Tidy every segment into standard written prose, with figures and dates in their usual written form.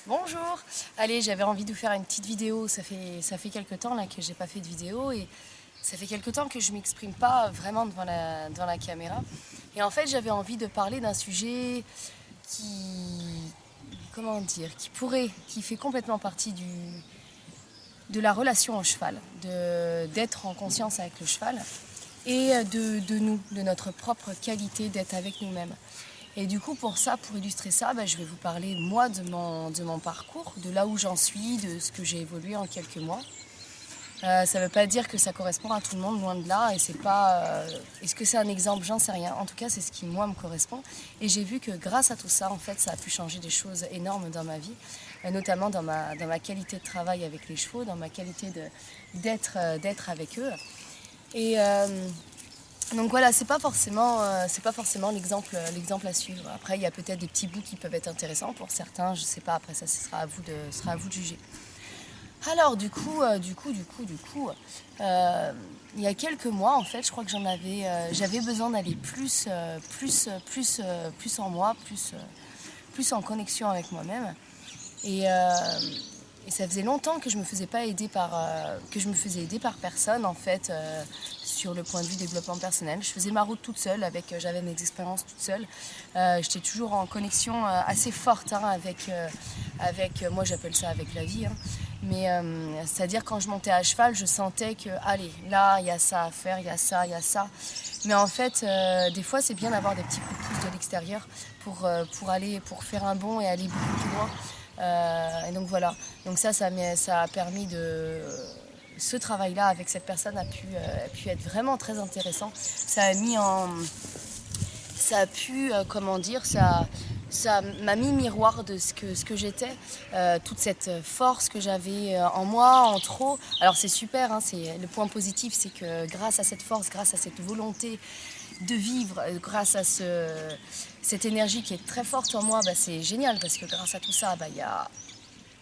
Bonjour. Allez, j'avais envie de vous faire une petite vidéo. Ça fait quelques temps là que j'ai pas fait de vidéo et ça fait quelques temps que je m'exprime pas vraiment devant la caméra. Et en fait, j'avais envie de parler d'un sujet qui, comment dire, qui fait complètement partie de la relation au cheval, d'être en conscience avec le cheval et de notre propre qualité d'être avec nous-mêmes. Et du coup, pour illustrer ça, je vais vous parler, moi, de mon parcours, de là où j'en suis, de ce que j'ai évolué en quelques mois. Ça ne veut pas dire que ça correspond à tout le monde, loin de là. Et c'est pas. Est-ce que c'est un exemple? J'en sais rien. En tout cas, c'est ce qui, moi, me correspond. Et j'ai vu que grâce à tout ça, en fait, ça a pu changer des choses énormes dans ma vie, notamment dans ma qualité de travail avec les chevaux, dans ma qualité d'être avec eux. Et. Donc voilà, c'est pas forcément l'exemple à suivre. Après, il y a peut-être des petits bouts qui peuvent être intéressants pour certains, je sais pas. Après ça, ce sera à vous de juger. Alors il y a quelques mois, en fait, je crois que j'avais besoin d'aller plus en moi, plus en connexion avec moi-même. Et, ça faisait longtemps que je me faisais pas aider que je me faisais aider par personne en fait sur le point de vue développement personnel. Je faisais ma route toute seule j'avais mes expériences toute seule. J'étais toujours en connexion assez forte avec moi j'appelle ça avec la vie. Mais c'est-à-dire quand je montais à cheval, je sentais que allez là il y a ça à faire, il y a ça. Mais en fait, des fois c'est bien d'avoir des petits coups de pouce de l'extérieur pour pour faire un bond et aller beaucoup plus loin. Et donc voilà, donc ça a permis ce travail-là avec cette personne a pu être vraiment très intéressant. Ça m'a mis miroir de ce que j'étais, toute cette force que j'avais en moi, en trop. Alors c'est super, le point positif, c'est que grâce à cette force, grâce à cette volonté de vivre, grâce à cette énergie qui est très forte en moi, c'est génial parce que grâce à tout ça, il y a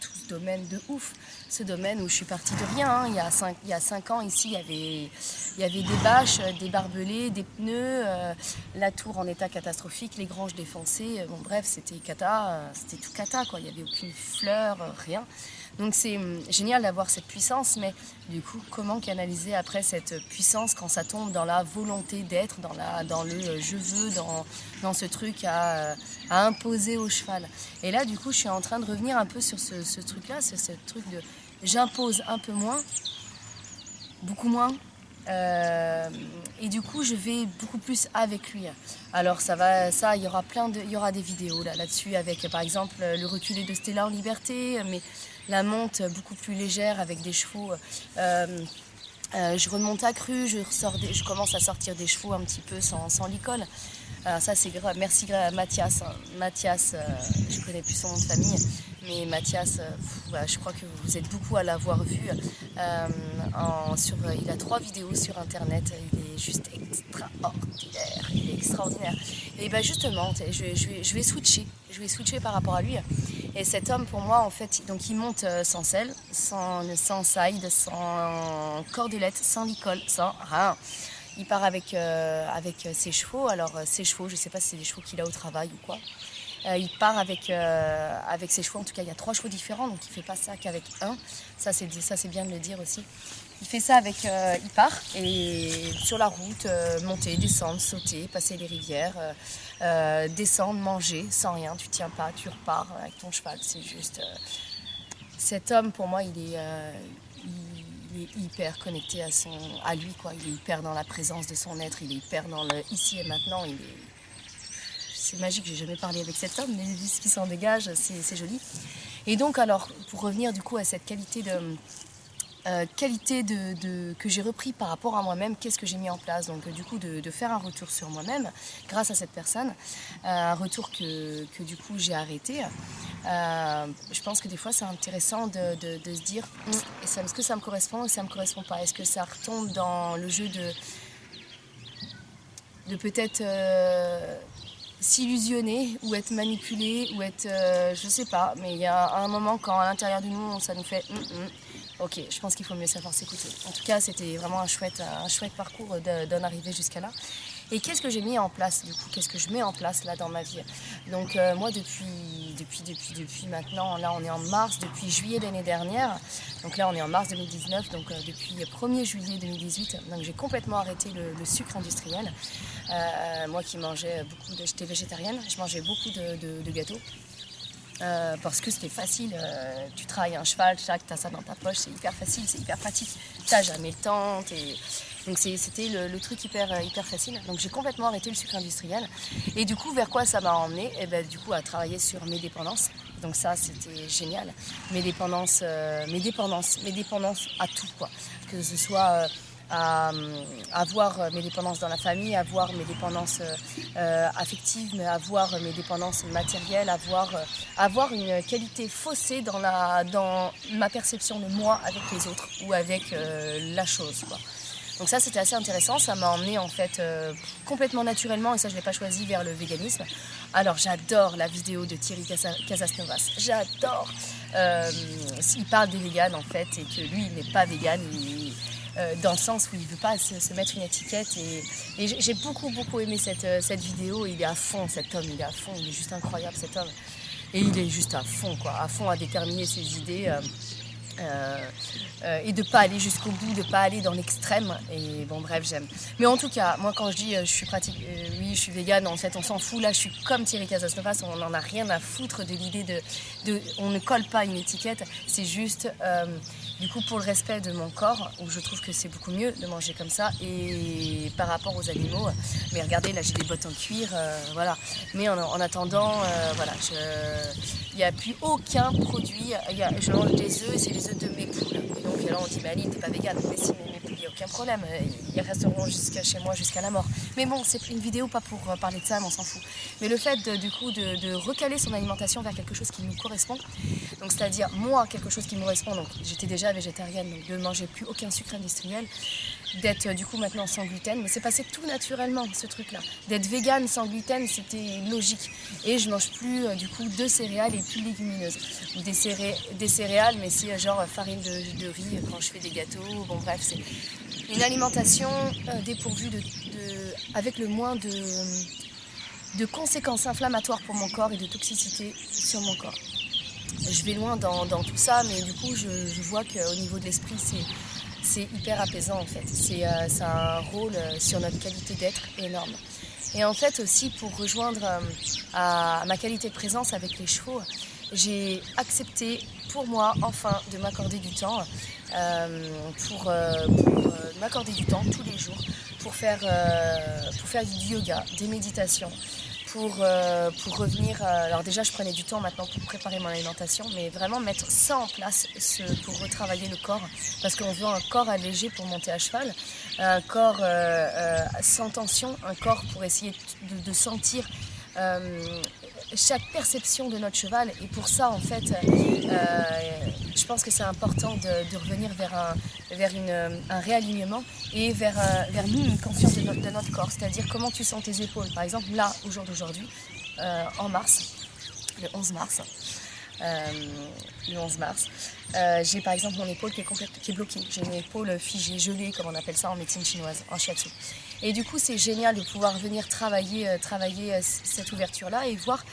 tout ce domaine de ouf, ce domaine où je suis partie de rien. Il y a 5 ans ici, il y avait des bâches, des barbelés, des pneus, la tour en état catastrophique, les granges défoncées. Bon bref, c'était tout cata quoi. Il n'y avait aucune fleur, rien. Donc c'est génial d'avoir cette puissance, mais du coup, comment canaliser après cette puissance quand ça tombe dans la volonté d'être, dans le je veux, dans ce truc à imposer au cheval. Et là, du coup, je suis en train de revenir un peu sur ce truc-là, ce truc de j'impose un peu moins, beaucoup moins. Et du coup, je vais beaucoup plus avec lui. Alors il y aura des vidéos là-dessus avec, par exemple, le reculé de Stella en liberté, mais la monte beaucoup plus légère avec des chevaux. Je remonte à cru, je commence à sortir des chevaux un petit peu sans licol. Ça c'est grave. Merci à Mathias. Mathias, je connais plus son nom de famille, mais Mathias, je crois que vous êtes beaucoup à l'avoir vu. Il a 3 vidéos sur internet. Il est juste extraordinaire. Il est extraordinaire. Et justement, je vais switcher. Je vais switcher par rapport à lui. Et cet homme, pour moi, en fait, donc il monte sans selle, sans side, sans cordelette, sans licol, sans rien. Il part avec ses chevaux. Alors ses chevaux, je ne sais pas si c'est des chevaux qu'il a au travail ou quoi. Il part avec ses chevaux. En tout cas, il y a 3 chevaux différents, donc il ne fait pas ça qu'avec un. Ça, c'est bien de le dire aussi. Il fait ça il part et sur la route, monter, descendre, sauter, passer les rivières, descendre, manger, sans rien. Tu tiens pas, tu repars avec ton cheval. C'est juste. Cet homme, pour moi, il est hyper connecté à lui, quoi. Il est hyper dans la présence de son être, il est hyper dans le ici et maintenant. C'est magique, j'ai jamais parlé avec cet homme, mais vu ce qui s'en dégage, c'est joli. Et donc, alors, pour revenir du coup à cette qualité que j'ai repris par rapport à moi-même, qu'est-ce que j'ai mis en place? Donc du coup de faire un retour sur moi-même grâce à cette personne, un retour que du coup j'ai arrêté. Je pense que des fois c'est intéressant de se dire est-ce que ça me correspond ou ça me correspond pas? Est-ce que ça retombe dans le jeu de peut-être s'illusionner ou être manipulé ou être je sais pas, mais il y a un moment quand à l'intérieur de nous ça nous fait ok, je pense qu'il faut mieux savoir s'écouter. En tout cas, c'était vraiment un chouette parcours d'en arriver jusqu'à là. Et qu'est-ce que j'ai mis en place du coup? Qu'est-ce que je mets en place là dans ma vie? Donc moi depuis maintenant, là on est en mars, depuis juillet l'année dernière, donc là on est en mars 2019, donc depuis 1er juillet 2018, donc j'ai complètement arrêté le sucre industriel. Moi qui mangeais j'étais végétarienne, je mangeais beaucoup de gâteaux. Parce que c'était facile, tu travailles un cheval, tu as ça dans ta poche, c'est hyper facile, c'est hyper pratique, tu n'as jamais le temps, donc c'était le truc hyper facile. Donc j'ai complètement arrêté le sucre industriel. Et du coup, vers quoi ça m'a emmené? Et ben, du coup, à travailler sur mes dépendances. Donc ça, c'était génial. Mes dépendances à tout, quoi. Que ce soit à avoir mes dépendances dans la famille, à avoir mes dépendances affectives, mais avoir mes dépendances matérielles, avoir une qualité faussée dans ma perception de moi avec les autres ou avec la chose, quoi. Donc ça, c'était assez intéressant, ça m'a emmené en fait complètement naturellement, et ça je ne l'ai pas choisi, vers le véganisme. Alors j'adore la vidéo de Thierry Casasnovas, j'adore. Il parle des véganes en fait, et que lui il n'est pas végane, dans le sens où il ne veut pas se mettre une étiquette. Et j'ai beaucoup aimé cette vidéo. Il est à fond, cet homme, il est à fond, il est juste incroyable cet homme. Et il est juste à fond, quoi, à fond à déterminer ses idées. Et de pas aller jusqu'au bout, de pas aller dans l'extrême. Et bon, bref, j'aime. Mais en tout cas, moi quand je dis je suis oui, je suis végane, en fait on s'en fout. Là je suis comme Thierry Casasnovas, on n'en a rien à foutre de l'idée on ne colle pas une étiquette. C'est juste du coup pour le respect de mon corps, où je trouve que c'est beaucoup mieux de manger comme ça. Et par rapport aux animaux, mais regardez, là j'ai des bottes en cuir, voilà. Mais en attendant, voilà, il n'y a plus aucun produit. Je mange des œufs, et c'est les œufs de mes poules. Et donc là on dit, mais Ali, t'es pas végane. Mais si, mes poules, il n'y a aucun problème. Ils resteront chez moi jusqu'à la mort. Mais bon, c'est une vidéo pas pour parler de ça, mais on s'en fout. Mais le fait du coup de recaler son alimentation vers quelque chose qui nous correspond, donc c'est-à-dire moi, quelque chose qui me correspond, donc j'étais déjà végétarienne, donc de ne manger plus aucun sucre industriel, d'être du coup maintenant sans gluten, mais c'est passé tout naturellement ce truc-là. D'être végane sans gluten, c'était logique. Et je mange plus du coup de céréales et plus légumineuses. Ou des céréales, mais c'est genre farine de riz quand je fais des gâteaux. Bon bref, c'est une alimentation dépourvue avec le moins de conséquences inflammatoires pour mon corps et de toxicité sur mon corps. Je vais loin dans tout ça, mais du coup je vois qu'au niveau de l'esprit c'est hyper apaisant en fait. Ça a un rôle sur notre qualité d'être énorme. Et en fait aussi, pour rejoindre à ma qualité de présence avec les chevaux, j'ai accepté pour moi enfin de m'accorder du temps, pour m'accorder du temps tous les jours pour faire du yoga, des méditations. Pour revenir, alors déjà je prenais du temps maintenant pour préparer mon alimentation, mais vraiment mettre ça en place pour retravailler le corps, parce qu'on veut un corps allégé pour monter à cheval, un corps sans tension, un corps pour essayer de sentir chaque perception de notre cheval. Et pour ça en fait je pense que c'est important de revenir vers un réalignement et vers une conscience de notre corps, c'est-à-dire comment tu sens tes épaules. Par exemple là, au jour d'aujourd'hui, en mars, le 11 mars, j'ai par exemple mon épaule qui est bloquée. J'ai une épaule figée, gelée, comme on appelle ça en médecine chinoise, en shiatsu. Et du coup, c'est génial de pouvoir venir travailler cette ouverture-là et voir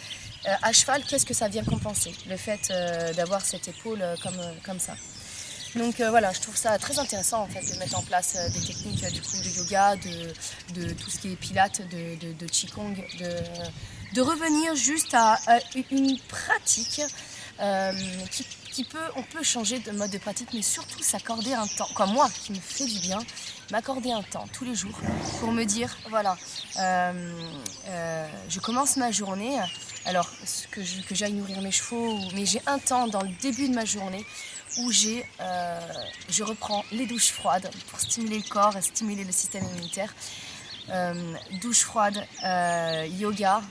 à cheval qu'est-ce que ça vient compenser, le fait d'avoir cette épaule comme ça. Donc voilà, je trouve ça très intéressant en fait de mettre en place des techniques du coup de yoga, de tout ce qui est pilates, de qigong, de revenir juste à une pratique on peut changer de mode de pratique, mais surtout s'accorder un temps, comme moi qui me fait du bien, m'accorder un temps tous les jours pour me dire voilà, je commence ma journée, alors que j'aille nourrir mes chevaux, mais j'ai un temps dans le début de ma journée où je reprends les douches froides pour stimuler le corps, stimuler le système immunitaire. Douche froide, yoga,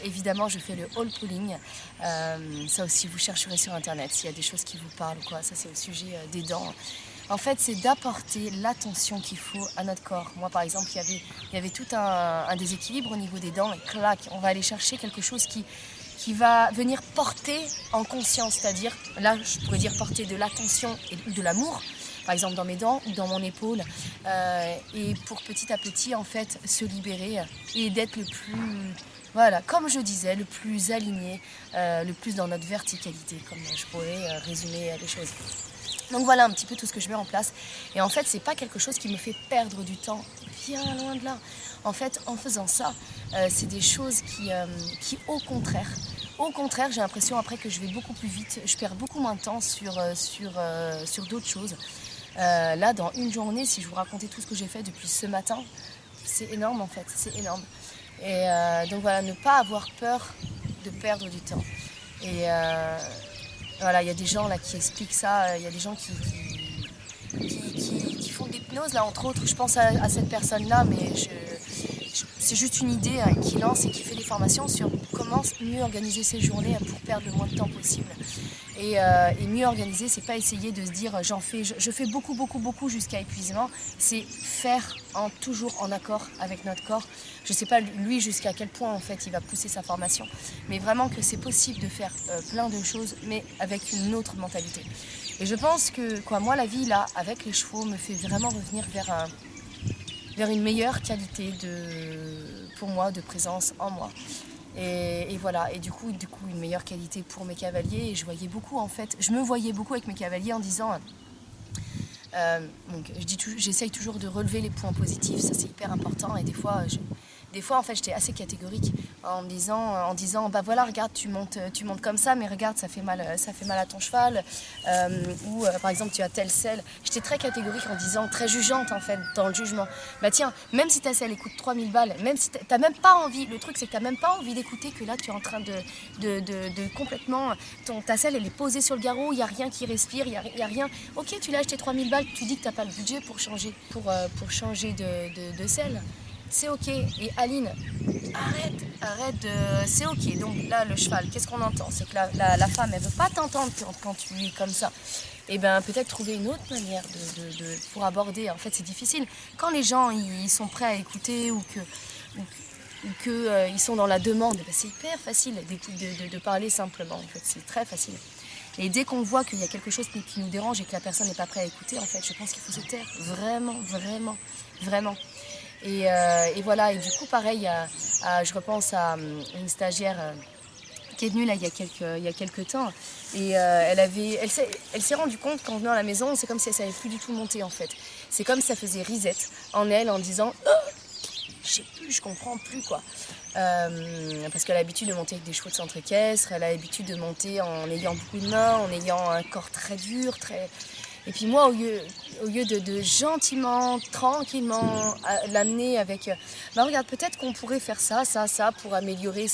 évidemment je fais le hall pulling, ça aussi vous chercherez sur internet s'il y a des choses qui vous parlent ou quoi, ça c'est au sujet des dents. En fait c'est d'apporter l'attention qu'il faut à notre corps. Moi par exemple il y avait tout un déséquilibre au niveau des dents et clac, on va aller chercher quelque chose qui va venir porter en conscience, c'est-à-dire, là je pourrais dire porter de l'attention et de l'amour, par exemple dans mes dents ou dans mon épaule, et pour petit à petit en fait se libérer et d'être le plus, voilà, comme je disais, le plus aligné, le plus dans notre verticalité, comme je pourrais résumer les choses. Donc voilà un petit peu tout ce que je mets en place. Et en fait, c'est pas quelque chose qui me fait perdre du temps, bien loin de là. En fait, en faisant ça, c'est des choses qui au contraire, j'ai l'impression après que je vais beaucoup plus vite, je perds beaucoup moins de temps sur d'autres choses. Là, dans une journée, si je vous racontais tout ce que j'ai fait depuis ce matin, c'est énorme en fait, c'est énorme. Et donc voilà, ne pas avoir peur de perdre du temps. Et voilà, il y a des gens là qui expliquent ça, il y a des gens qui font de l'hypnose, là entre autres, je pense à cette personne-là, mais c'est juste une idée qui lance et qui fait des formations sur comment mieux organiser ses journées pour perdre le moins de temps possible. Et mieux organiser, c'est pas essayer de se dire je fais beaucoup jusqu'à épuisement, c'est faire toujours en accord avec notre corps. Je sais pas lui jusqu'à quel point en fait il va pousser sa formation, mais vraiment que c'est possible de faire plein de choses, mais avec une autre mentalité. Et je pense que moi la vie là avec les chevaux me fait vraiment revenir vers une meilleure qualité pour moi de présence en moi. Et voilà, et du coup une meilleure qualité pour mes cavaliers. Et je me voyais beaucoup avec mes cavaliers en disant donc j'essaye toujours de relever les points positifs, ça c'est hyper important. Et des fois en fait j'étais assez catégorique en me disant bah voilà, regarde, tu montes comme ça, mais regarde, ça fait mal à ton cheval, ou par exemple tu as telle selle. J'étais très catégorique en disant, très jugeante en fait, dans le jugement. Bah tiens, même si ta selle coûte 3000 balles, même si t'as même pas envie, le truc c'est que t'as même pas envie d'écouter que là tu es en train de complètement, ta selle elle est posée sur le garrot, il y a rien qui respire, il y a rien. Ok, tu l'as acheté 3000 balles, tu dis que t'as pas le budget pour changer de selle. C'est ok. Et Aline, arrête c'est ok. Donc là, le cheval, qu'est-ce qu'on entend? C'est que la femme, elle veut pas t'entendre quand tu es comme ça. Et bien peut-être trouver une autre manière pour aborder. En fait, c'est difficile. Quand les gens ils sont prêts à écouter ou que ils sont dans la demande, ben, c'est hyper facile de parler simplement. En fait, c'est très facile. Et dès qu'on voit qu'il y a quelque chose qui nous dérange et que la personne n'est pas prête à écouter, en fait, je pense qu'il faut se taire. Vraiment. Et voilà, et du coup pareil, je repense à une stagiaire qui est venue là il y a quelques temps, et elle s'est rendue compte qu'en venant à la maison, c'est comme si elle savait plus du tout monter en fait. C'est comme si ça faisait reset en elle en disant je sais plus, je comprends plus quoi. Parce qu'elle a l'habitude de monter avec des chevaux de centre équestre, elle a l'habitude de monter en ayant beaucoup de mains, en ayant un corps très dur, Et puis moi, au lieu de gentiment, tranquillement l'amener avec... bah regarde, peut-être qu'on pourrait faire ça, pour améliorer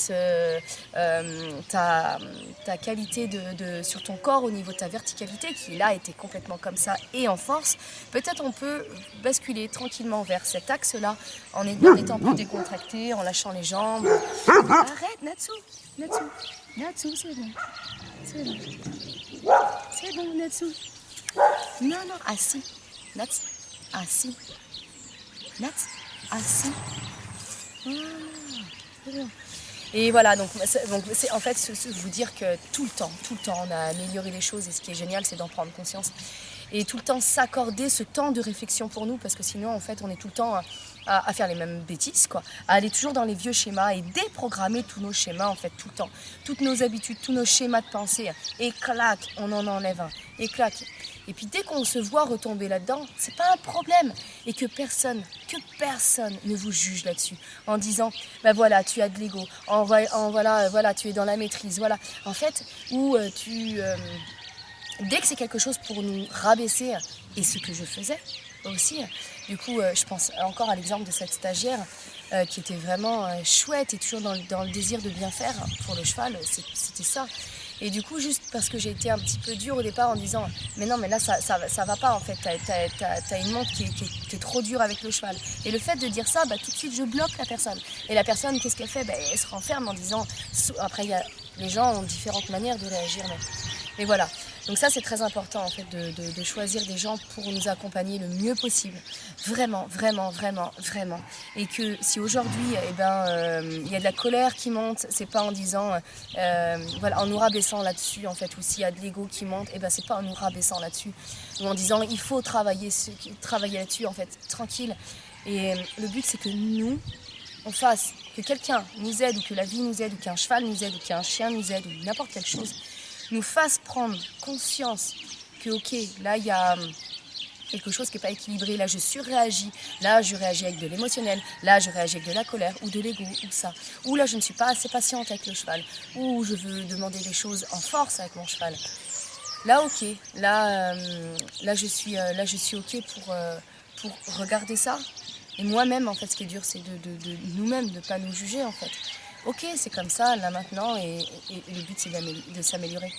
ta qualité sur ton corps au niveau de ta verticalité, qui là était complètement comme ça et en force. Peut-être on peut basculer tranquillement vers cet axe-là, en étant plus décontracté, en lâchant les jambes. Arrête, Natsu, c'est bon. C'est bon, Natsu. Non, assis. Nats, assis. Et voilà, donc c'est en fait vous dire que tout le temps, on a amélioré les choses, et ce qui est génial, c'est d'en prendre conscience. Et tout le temps s'accorder ce temps de réflexion pour nous, parce que sinon, en fait, on est tout le temps à faire les mêmes bêtises, quoi. À aller toujours dans les vieux schémas et déprogrammer tous nos schémas, en fait, tout le temps. Toutes nos habitudes, tous nos schémas de pensée. Et clac, on en enlève un. Et clac. Et puis dès qu'on se voit retomber là-dedans, c'est pas un problème. Et que personne ne vous juge là-dessus. En disant, ben voilà, tu as de l'ego. Voilà, tu es dans la maîtrise. Voilà. En fait, dès que c'est quelque chose pour nous rabaisser, et ce que je faisais aussi, du coup, je pense encore à l'exemple de cette stagiaire qui était vraiment chouette et toujours dans le désir de bien faire pour le cheval, c'était ça. Et du coup, juste parce que j'ai été un petit peu dure au départ en disant mais non, mais là ça va pas en fait, t'as une montre qui est trop dure avec le cheval. Et le fait de dire ça, bah, tout de suite je bloque la personne. Et la personne, qu'est-ce qu'elle fait? Bah, elle se renferme en disant, après les gens ont différentes manières de réagir, mais voilà. Donc ça c'est très important en fait de choisir des gens pour nous accompagner le mieux possible, vraiment, vraiment, vraiment, vraiment. Et que si aujourd'hui il y a de la colère qui monte, c'est pas en disant, voilà, en nous rabaissant là-dessus en fait, ou s'il y a de l'ego qui monte, c'est pas en nous rabaissant là-dessus, ou en disant il faut travailler là-dessus en fait, tranquille. Et le but c'est que nous, on fasse, que quelqu'un nous aide, ou que la vie nous aide, ou qu'un cheval nous aide, ou qu'un chien nous aide, ou n'importe quelle chose, nous fasse prendre conscience que ok, là il y a quelque chose qui n'est pas équilibré, là je surréagis, là je réagis avec de l'émotionnel, là je réagis avec de la colère, ou de l'ego, ou ça, ou là je ne suis pas assez patiente avec le cheval, ou je veux demander des choses en force avec mon cheval. Là ok, là je suis ok pour regarder ça. Et moi-même, en fait, ce qui est dur, c'est de nous-mêmes, de ne pas nous juger, en fait. Ok, c'est comme ça, là, maintenant, et le but, c'est de s'améliorer.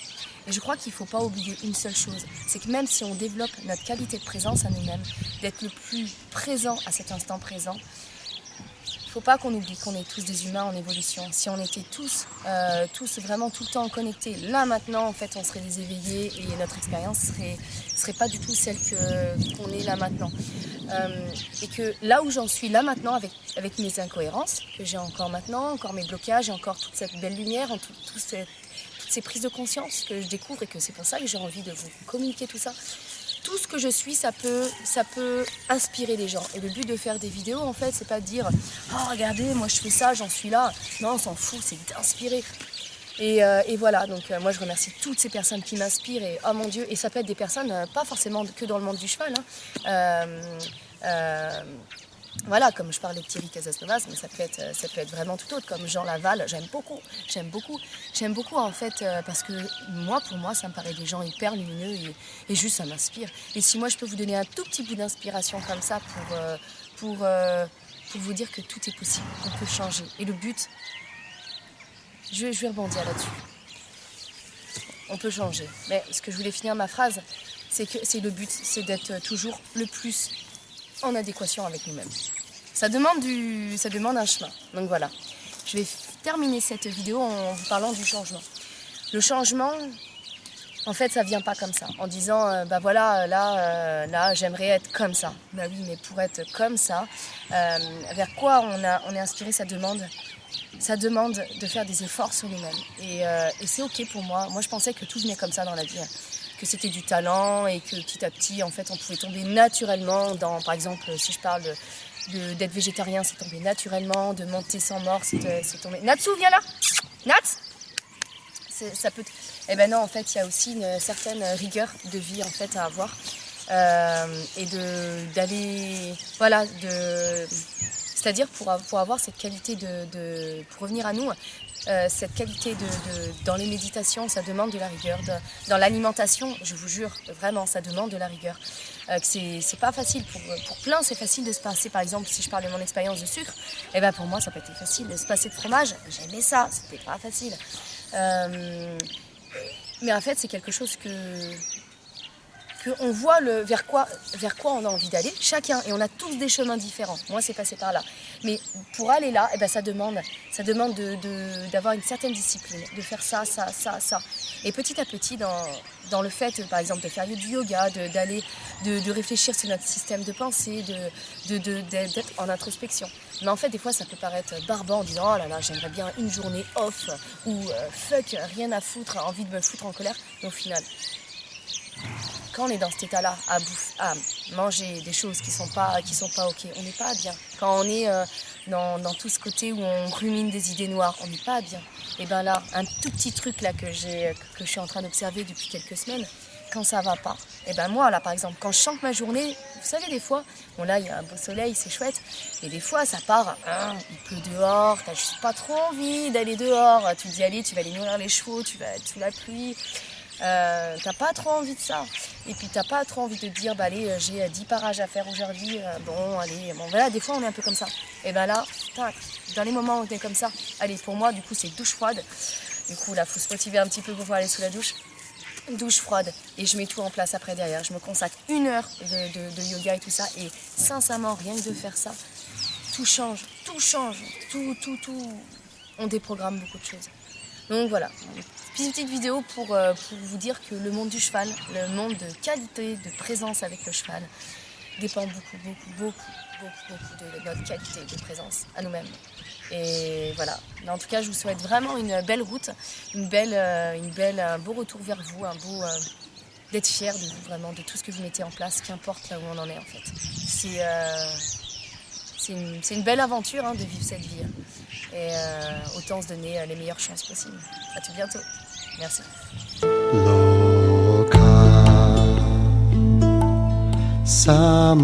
Et je crois qu'il ne faut pas oublier une seule chose, c'est que même si on développe notre qualité de présence à nous-mêmes, d'être le plus présent à cet instant présent, il ne faut pas qu'on oublie qu'on est tous des humains en évolution. Si on était tous vraiment tout le temps connectés, là, maintenant, en fait, on serait des éveillés et notre expérience serait pas du tout celle qu'on est là maintenant. Et que là où j'en suis là maintenant avec mes incohérences que j'ai encore maintenant, encore mes blocages et encore toute cette belle lumière, toutes ces prises de conscience que je découvre, et que c'est pour ça que j'ai envie de vous communiquer tout ça. Tout ce que je suis, ça peut inspirer les gens. Et le but de faire des vidéos, en fait, c'est pas de dire « Oh, regardez, moi je fais ça, j'en suis là ». Non, on s'en fout, c'est d'inspirer. Et voilà, donc moi je remercie toutes ces personnes qui m'inspirent, et oh mon Dieu, et ça peut être des personnes, pas forcément que dans le monde du cheval, voilà, comme je parlais de Thierry Casasnovas, mais ça peut être vraiment tout autre, comme Jean Laval, j'aime beaucoup en fait, parce que pour moi, ça me paraît des gens hyper lumineux, et juste ça m'inspire. Et si moi je peux vous donner un tout petit bout d'inspiration comme ça pour vous dire que tout est possible, qu'on peut changer. Et le but, je vais rebondir là-dessus. On peut changer. Mais ce que je voulais finir ma phrase, c'est le but, c'est d'être toujours le plus en adéquation avec nous-mêmes. Ça demande un chemin. Donc voilà. Je vais terminer cette vidéo en vous parlant du changement. Le changement, en fait, ça vient pas comme ça. En disant, voilà, là, j'aimerais être comme ça. Bah oui, mais pour être comme ça, vers quoi on est inspiré, ça demande de faire des efforts sur nous-mêmes. Et c'est ok pour moi. Moi, je pensais que tout venait comme ça dans la vie, que c'était du talent, et que petit à petit, en fait, on pouvait tomber naturellement dans, par exemple, si je parle d'être végétarien, c'est tombé naturellement, de monter sans mort, c'est tombé... Natsu, viens là! Nats! Ça peut... Eh ben non, en fait, il y a aussi une certaine rigueur de vie, en fait, à avoir. Et d'aller... Voilà, c'est-à-dire pour avoir cette qualité pour revenir à nous, cette qualité dans les méditations, ça demande de la rigueur. Dans l'alimentation, je vous jure, vraiment, ça demande de la rigueur. C'est pas facile. Pour plein, c'est facile de se passer, par exemple, si je parle de mon expérience de sucre, pour moi, ça n'a pas été facile. De se passer de fromage, j'aimais ça, c'était pas facile. Mais en fait, c'est quelque chose qu'on voit vers quoi on a envie d'aller, chacun, et on a tous des chemins différents. Moi, c'est passé par là. Mais pour aller là, ça demande d'avoir une certaine discipline, de faire ça. Et petit à petit, dans le fait, par exemple, de faire du yoga, de réfléchir sur notre système de pensée, d'être en introspection. Mais en fait, des fois, ça peut paraître barbant en disant « Oh là là, j'aimerais bien une journée off » ou « Fuck, rien à foutre, envie de me foutre en colère ». Mais au final, quand on est dans cet état-là, à manger des choses qui sont pas ok, on n'est pas bien. Quand on est dans tout ce côté où on rumine des idées noires, on n'est pas bien. Et bien là, un tout petit truc là que je suis en train d'observer depuis quelques semaines, quand ça va pas, et moi là par exemple, quand je sens que ma journée, vous savez des fois, bon là il y a un beau soleil, c'est chouette, et des fois ça part, il pleut dehors, t'as juste pas trop envie d'aller dehors, tu te dis allez, tu vas aller nourrir les chevaux, tu vas être sous la pluie. T'as pas trop envie de ça, et puis t'as pas trop envie de te dire allez, j'ai 10 parages à faire aujourd'hui, bon voilà, des fois on est un peu comme ça, et là dans les moments où on est comme ça, allez, pour moi du coup c'est douche froide, du coup là faut se motiver un petit peu pour pouvoir aller sous la douche froide, et je mets tout en place après derrière, je me consacre 1 heure de yoga et tout ça, et sincèrement rien que de faire ça, tout change, tout on déprogramme beaucoup de choses. Donc voilà, petite vidéo pour vous dire que le monde du cheval, le monde de qualité, de présence avec le cheval, dépend beaucoup de notre qualité de présence à nous-mêmes. Et voilà. Mais en tout cas, je vous souhaite vraiment une belle route, un beau retour vers vous, d'être fier de vous vraiment, de tout ce que vous mettez en place, qu'importe là où on en est en fait. C'est une belle aventure de vivre cette vie. Et autant se donner les meilleures chances possibles. À tout bientôt. Merci. Loka samasta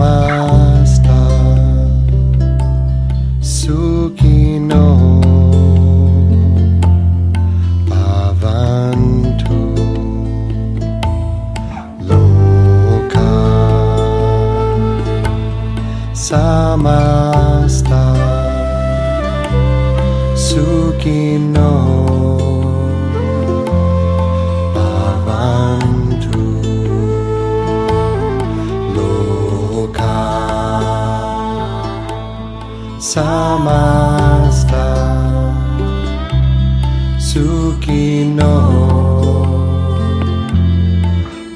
sukino bhavantu. Loka samasta sukino bhavantu. Loka samasta sukino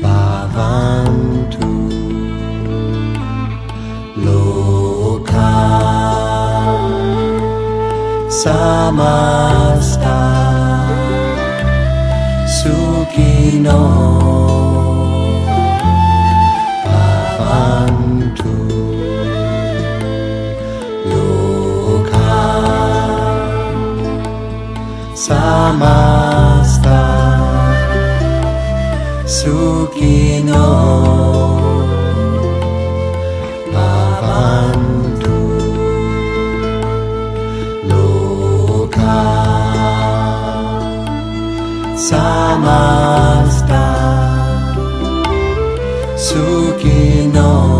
bhavantu. Loka samasta sukino bhavantu. Loka samasta sukino bhavantu. Loka samasta sukino